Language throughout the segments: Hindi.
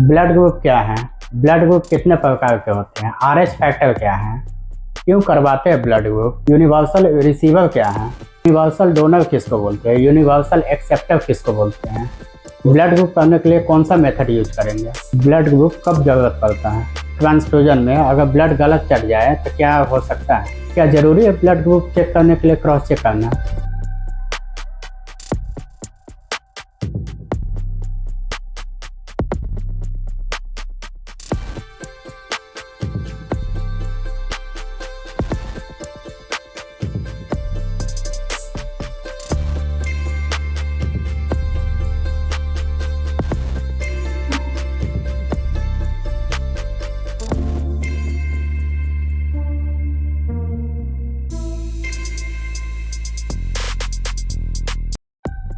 ब्लड ग्रुप क्या है? ब्लड ग्रुप कितने प्रकार के होते हैं? आरएच फैक्टर क्या है? क्यों करवाते हैं ब्लड ग्रुप? यूनिवर्सल रिसीवर क्या है? यूनिवर्सल डोनर किसको बोलते हैं? यूनिवर्सल एक्सेप्टर किसको बोलते हैं? ब्लड ग्रुप करने के लिए कौन सा मेथड यूज करेंगे? ब्लड ग्रुप कब जरूरत पड़ता है? ट्रांसफ्यूजन में अगर ब्लड गलत चढ़ जाए तो क्या हो सकता है? क्या जरूरी है ब्लड ग्रुप चेक करने के लिए क्रॉस चेक करना?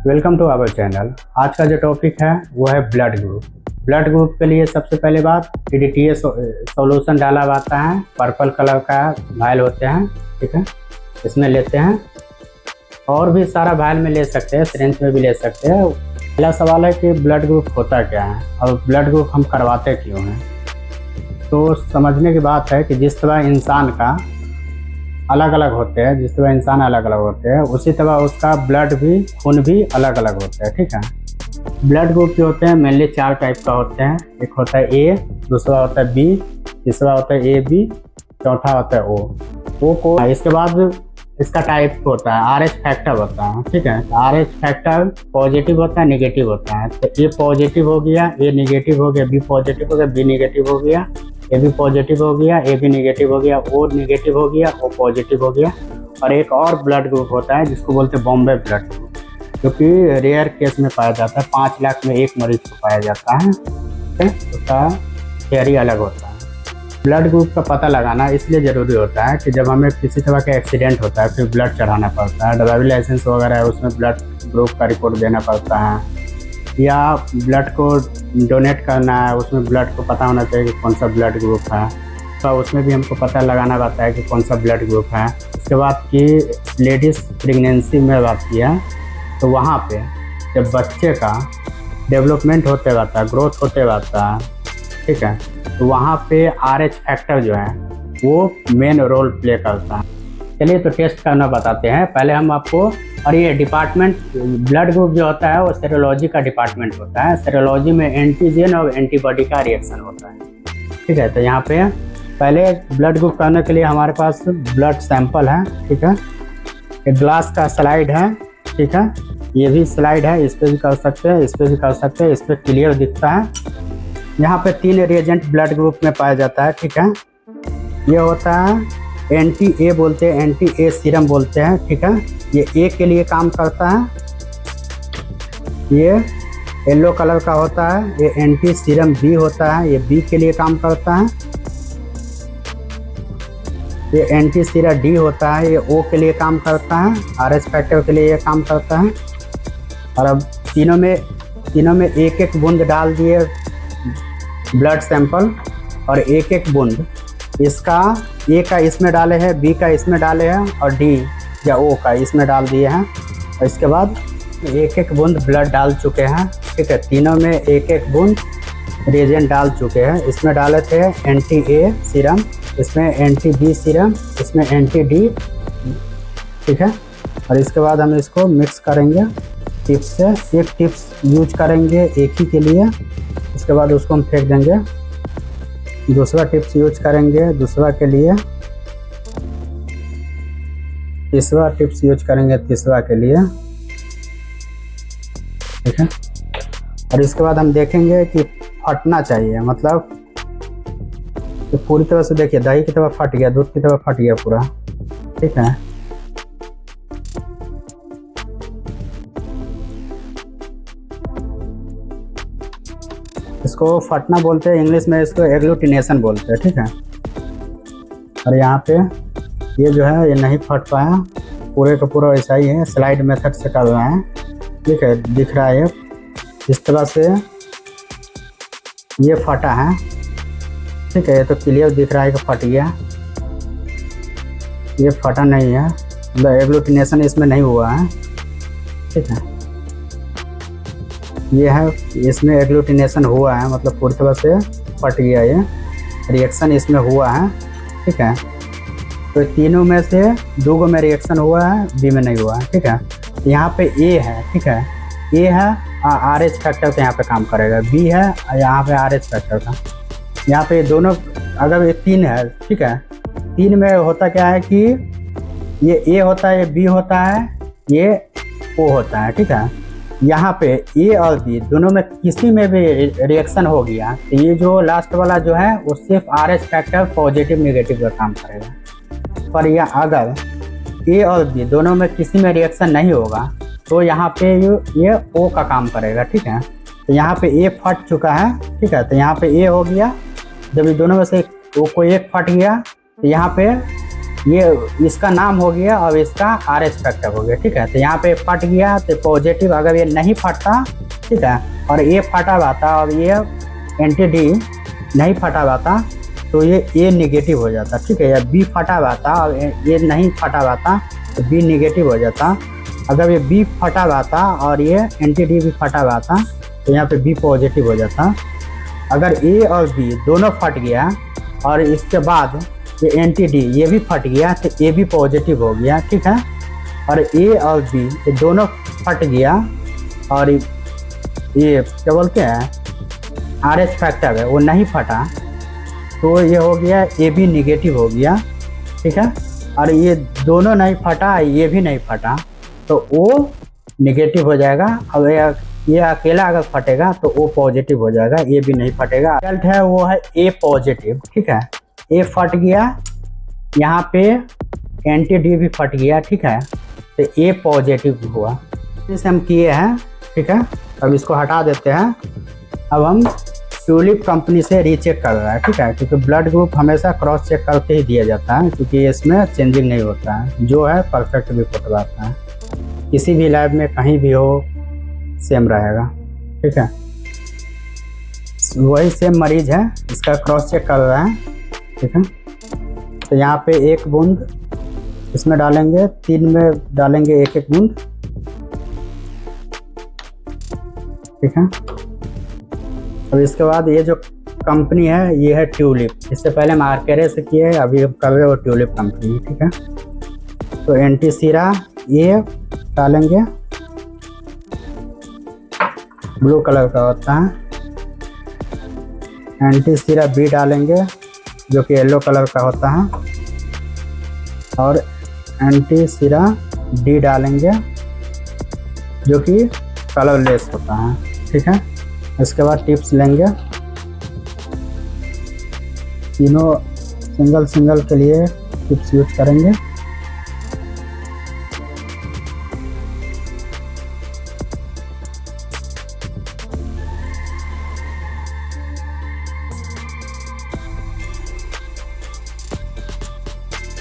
Welcome to our channel. आज का जो टॉपिक है वो है ब्लड ग्रुप। ब्लड ग्रुप के लिए सबसे पहले बात PDTA सॉल्यूशन डाला आता है, पर्पल कलर का वायल होते हैं, ठीक है, इसमें लेते हैं और भी सारा वायल में ले सकते हैं, सिरिंज में भी ले सकते हैं। पहला सवाल है कि ब्लड ग्रुप होता क्या है और ब्लड ग्रुप हम करवाते क्यों हैं। तो समझने की बात है कि जिस तरह इंसान का अलग अलग होते हैं, जिस तरह इंसान अलग अलग होते हैं उसी तरह उसका ब्लड भी, खून भी अलग अलग होता है, ठीक है। ब्लड ग्रुप जो होते हैं मेनली 4 टाइप का होते हैं। एक होता है ए, दूसरा होता है बी, तीसरा होता है AB, चौथा होता है O को। इसके बाद इसका टाइप होता है RH फैक्टर होता है, ठीक है। RH फैक्टर पॉजिटिव होता है, निगेटिव होता है। तो A पॉजिटिव हो गया, A निगेटिव हो गया, B पॉजिटिव हो गया, B निगेटिव हो गया, AB पॉजिटिव हो गया, AB निगेटिव हो गया, O निगेटिव हो गया, O पॉजिटिव हो गया। और एक और ब्लड ग्रुप होता है जिसको बोलते हैं बॉम्बे ब्लड ग्रुप, जो कि रेयर केस में पाया जाता है। 5 लाख में 1 मरीज को पाया जाता है, ठीक है। उसका थियरी अलग होता है। ब्लड ग्रुप का पता लगाना इसलिए ज़रूरी होता है कि जब हमें किसी तरह का एक्सीडेंट होता है फिर ब्लड चढ़ाना पड़ता है, ड्राइविंग लाइसेंस वगैरह है उसमें ब्लड ग्रुप का रिपोर्ट देना पड़ता है, या ब्लड को डोनेट करना है उसमें ब्लड को पता होना चाहिए कि कौन सा ब्लड ग्रुप है, तो उसमें भी हमको पता लगाना पड़ता है कि कौन सा ब्लड ग्रुप है। उसके बाद कि लेडीज़ प्रेगनेंसी में बात किया तो वहाँ पे जब बच्चे का डेवलपमेंट होते रहता है, ग्रोथ होते रहता है, ठीक है, तो वहाँ पे RH फैक्टर जो है वो मेन रोल प्ले करता है। चलिए तो टेस्ट करना बताते हैं पहले हम आपको। और ये डिपार्टमेंट ब्लड ग्रुप जो होता है वो सेरोलॉजी का डिपार्टमेंट होता है। सेरोलॉजी में एंटीजन और एंटीबॉडी का रिएक्शन होता है, ठीक है। तो यहाँ पे पहले ब्लड ग्रुप करने के लिए हमारे पास ब्लड सैंपल है, ठीक है। एक ग्लास का स्लाइड है, ठीक है, ये भी स्लाइड है, इस पर भी कर सकते हैं, इस पर भी कर सकते हैं, इस पर क्लियर दिखता है। यहाँ पे 3 रिएजेंट ब्लड ग्रुप में पाया जाता है, ठीक है। ये होता है एंटी A बोलते हैं, एंटी A सीरम बोलते हैं, ठीक है। ये A के लिए काम करता है, ये येलो कलर का होता है, ये एंटी सीरम B होता है, ये B के लिए काम करता है। ये एंटी सीरम D होता है, ये O के लिए काम करता है, RH फैक्टर के लिए ये काम करता है। और अब तीनों में एक एक बूंद डाल दिए ब्लड सैंपल, और एक एक बूंद इसका A का इसमें डाले हैं, B का इसमें डाले हैं, और D या O का इसमें डाल दिए हैं। और इसके बाद एक एक बूंद ब्लड डाल चुके हैं, ठीक है। तीनों में एक एक बूंद रिएजेंट डाल चुके हैं। इसमें डाले थे एंटी A सीरम, इसमें एंटी B सीरम, इसमें एंटी D, ठीक है। और इसके बाद हम इसको मिक्स करेंगे टिप्स से। एक टिप्स यूज करेंगे एक ही के लिए, इसके बाद उसको हम फेंक देंगे। दूसरा टिप्स यूज करेंगे दूसरा के लिए, तीसरा टिप्स यूज करेंगे तीसरा के लिए, ठीक है। और इसके बाद हम देखेंगे कि फटना चाहिए, मतलब तो पूरी तरह से देखिए दही की तरह फट गया, दूध की तरह फट गया पूरा, ठीक है। इसको फटना बोलते हैं, इंग्लिश में इसको एग्लूटिनेशन बोलते हैं, ठीक है। और यहाँ पे ये जो है ये नहीं फट पाया, पूरे का पूरा ऐसा ही है, स्लाइड मेथड से कर रहे हैं, ठीक है। दिख रहा है इस तरह से ये फटा है, ठीक है। ये तो क्लियर दिख रहा है कि फट गया, ये फटा नहीं है, मतलब एग्लूटिनेशन इसमें नहीं हुआ है, ठीक है। ये है, इसमें एग्लूटिनेशन हुआ है, मतलब पूरी तरह से फट गया, ये रिएक्शन इसमें हुआ है, ठीक है। तो तीनों में से 2 में रिएक्शन हुआ है, बी में नहीं हुआ है, ठीक है। यहाँ पे ए है, ठीक है, ए है RH फैक्टर का यहाँ पे काम करेगा, बी है यहाँ पे RH फैक्टर का। यहाँ पे दोनों अगर ये 3 है, ठीक है, 3 में होता क्या है कि ये ए होता है, ये बी होता है, ये ओ होता है, ठीक है। यहाँ पे ए और बी दोनों में किसी में भी रिएक्शन हो गया तो ये जो लास्ट वाला जो है वो सिर्फ RH फैक्टर पॉजिटिव नेगेटिव का काम करेगा। पर यह अगर ए और बी दोनों में किसी में रिएक्शन नहीं होगा तो यहाँ पे ये ओ का काम करेगा, ठीक है। तो यहाँ पे ए फट चुका है, ठीक है, तो यहाँ पे ए हो गया। जब ये दोनों में से कोई एक फट गया तो यहाँ पे ये इसका नाम हो गया और इसका RH फैक्टर हो गया, ठीक है। तो यहाँ पे फट गया तो पॉजिटिव, अगर ये नहीं फटता, ठीक है, और ये फटा हुआ था और ये एंटी डी नहीं फटा हुआ था तो ये ए नेगेटिव हो जाता, ठीक है। या बी फटा हुआ था और ये नहीं फटा हुआ था तो बी नेगेटिव हो जाता। अगर ये बी फटा हुआ था और ये एंटी डी भी फटा हुआ था तो यहाँ पे बी पॉजिटिव हो जाता। अगर ए और बी दोनों फट गया और इसके बाद ये एंटी डी ये भी फट गया तो ए भी पॉजिटिव हो गया, ठीक है। और ए और बी ये दोनों फट गया और ये क्या बोलते हैं RH फैक्टर है वो नहीं फटा तो ये हो गया ए बी निगेटिव हो गया, ठीक है। और ये दोनों नहीं फटा, ये भी नहीं फटा तो ओ निगेटिव हो जाएगा। और ये अकेला अगर फटेगा तो ओ पॉजिटिव हो जाएगा, ए भी नहीं फटेगा। रिजल्ट है वो है ए पॉजिटिव, ठीक है। ए फट गया, यहाँ पे एंटी डी भी फट गया, ठीक है, तो ए पॉजिटिव हुआ। इसे हम किए हैं, ठीक है। अब इसको हटा देते हैं। अब हम ट्यूलिप कंपनी से रीचेक कर रहा है, ठीक है, क्योंकि ब्लड ग्रुप हमेशा क्रॉस चेक करके ही दिया जाता है क्योंकि इसमें चेंजिंग नहीं होता है, जो है परफेक्ट रिपोर्ट आता है। किसी भी लैब में कहीं भी हो सेम रहेगा, ठीक है। वही सेम मरीज है, इसका क्रॉस चेक कर रहा है, ठीक है। तो यहाँ पे 1 बूंद इसमें डालेंगे, 3 में डालेंगे 1-1 बूंद, ठीक है। अब इसके बाद ये जो कंपनी है ये है ट्यूलिप। इससे पहले हम आर्केरे से किए, अभी हम कर रहे हो ट्यूलिप कंपनी, ठीक है। तो एंटीसीरा ये डालेंगे, ब्लू कलर का होता है। एंटीसीरा बी डालेंगे जो कि येलो कलर का होता है। और एंटीसीरा डी डालेंगे जो कि कलरलेस होता है, ठीक है। इसके बाद टिप्स लेंगे, तीनों सिंगल के लिए टिप्स यूज करेंगे।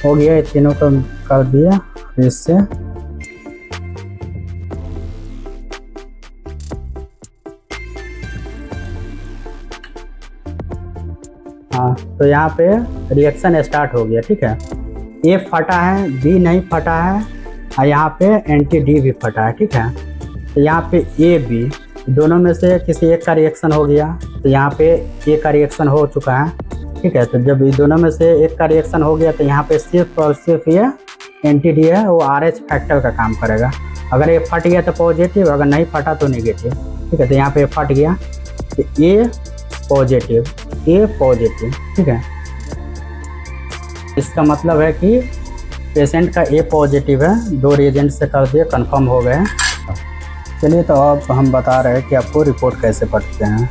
हो गया, ये तीनों को कर दिया। इससे हाँ, तो यहाँ पे रिएक्शन स्टार्ट हो गया, ठीक है। ए फटा है, बी नहीं फटा है और यहाँ पे एंटी डी भी फटा है, ठीक है। तो यहाँ पे ए बी दोनों में से किसी एक का रिएक्शन हो गया तो यहाँ पे ए का रिएक्शन हो चुका है, ठीक है। तो जब ये दोनों में से एक का रिएक्शन हो गया तो यहाँ पे सिर्फ और सिर्फ ये एंटी डी है वो RH फैक्टर का काम करेगा। अगर ये फट गया तो पॉजिटिव, अगर नहीं फटा तो नेगेटिव, ठीक है। तो यहाँ पे फट गया तो ए पॉजिटिव, ठीक है। इसका मतलब है कि पेशेंट का ए पॉजिटिव है, 2 रिएजेंट से कर दिए, कंफर्म हो गए। चलिए, तो अब हम बता रहे हैं कि आपको रिपोर्ट कैसे पढ़ते हैं।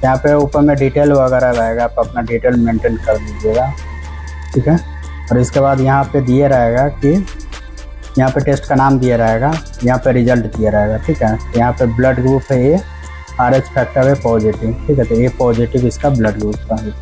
यहाँ पे ऊपर में डिटेल वगैरह रहेगा, आप अपना डिटेल मेंटेन कर दीजिएगा, ठीक है। और इसके बाद यहाँ पे दिए रहेगा कि यहाँ पे टेस्ट का नाम दिया रहेगा, यहाँ पे रिजल्ट दिया रहेगा, ठीक है। तो यहाँ पे ब्लड ग्रुप है ये RH फैक्टर है पॉजिटिव, ठीक है। तो ये पॉजिटिव इसका ब्लड ग्रुप का है।